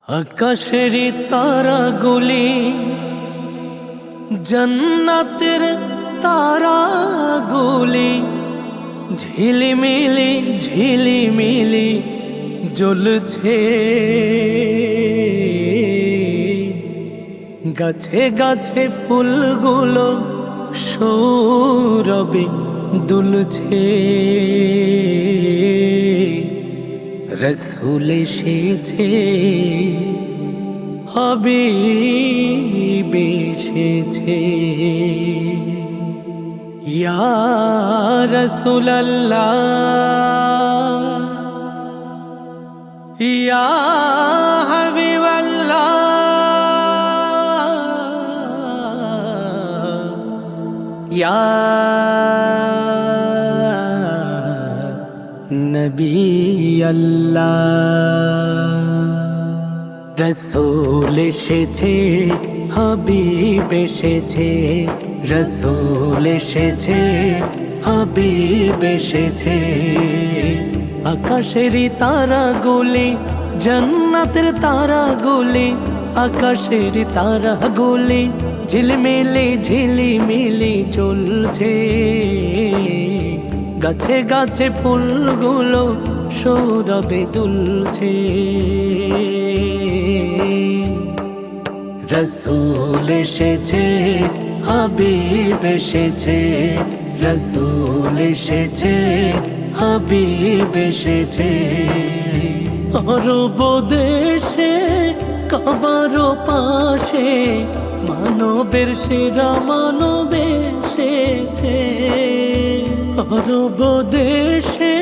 আকাশের তারাগুলি জান্নাতের তারাগুলি ঝিলিমিলি ঝিলিমিলি জ্বলছে। গাছে গাছে ফুলগুলো সৌরভে দুলছে। রসুল এসেছে, হাবিব এসেছে। ইয়া রাসূলুল্লাহ, ইয়া হাবিবাল্লাহ, ইয়া নবী আল্লাহ। রসূল এসেছে, হাবিব এসেছে। রসূল এসেছে, হাবিব এসেছে। আকাশের তারাগুলি জান্নাতের তারাগুলি, আকাশের তারাগুলি ঝিলমিলি ঝিলিমিলি জ্বলছে। গাছে গাছে ফুলগুলো সৌরভে দুলছে। রসূল এসেছে, হাবিব এসেছে। রসূল এসেছে, হাবিব এসেছে। আরব দেশে কাবার পাশে মানবের সেরা মানব এসেছে। আরব দেশে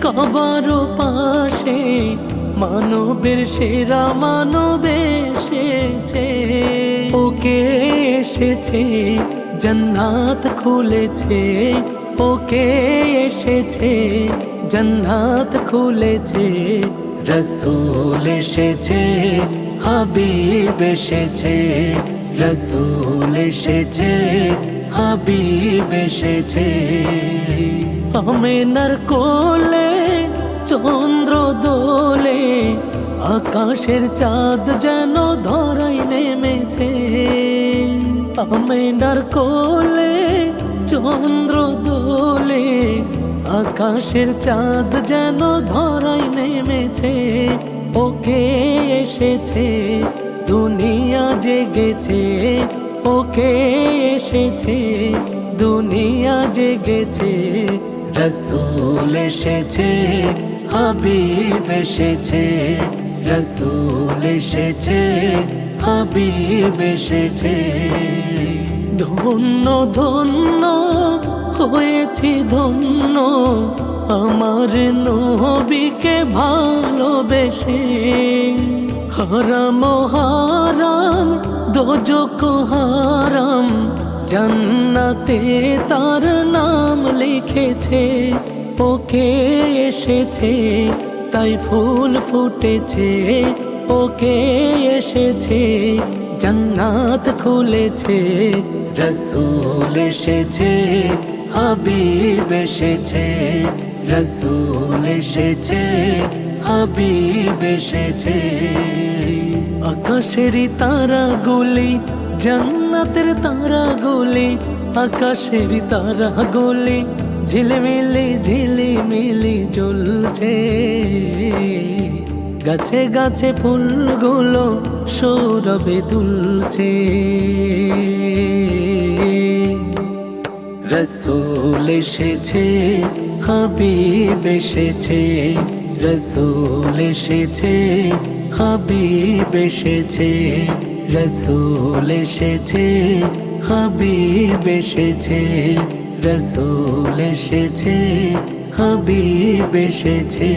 কাবার পাশে মানবের সেরা মানব এসেছে। ওকে এসেছে, জান্নাত খুলেছে। ওকে এসেছে, জান্নাত খুলেছে। রসূল এসেছে, হাবিব এসেছে। রসূল এসেছে, হাবিব এসেছে। আমেনার কোলে চন্দ্র দোলে, আকাশের চাঁদ যেন ধরায় নেমেছে। আমেনার কোলে চন্দ্র দোলে, আকাশের চাঁদ যেন ধরায় নেমেছে। ওকে এসেছে, দুনিয়া জেগেছে। ওকে এসেছে, দুনিয়া জেগেছে। রসূল এসেছে, হাবিব এসেছে। রসূল এসেছে, হাবিব এসেছে। ধন্য ধন্য হয়েছি ধন্য, আমার নবীকে ভালোবেসে। হারাম হারাম দোজখ হারাম, জান্নাতে তার নাম লিখেছে। ওকে এসেছে, তাই ফুল ফুটেছে। ওকে এসেছে, জান্নাত খুলেছে। রসূল এসেছে, হাবিব এসেছে। রসূল এসেছে, হাবিব এসেছে। আকাশের তারাগুলি জান্নাতের তারাগুলি, আকাশের তারাগুলি ঝিলমিলি ঝিলিমিলি জ্বলছে। গাছে গাছে ফুলগুলো সৌরভে দুলছে। রসূল এসেছে, হাবিব এসেছে। রসূল এসেছে, হাবিব এসেছে। রসূল এসেছে, হাবিব এসেছে। রসূল এসেছে, হাবিব এসেছে।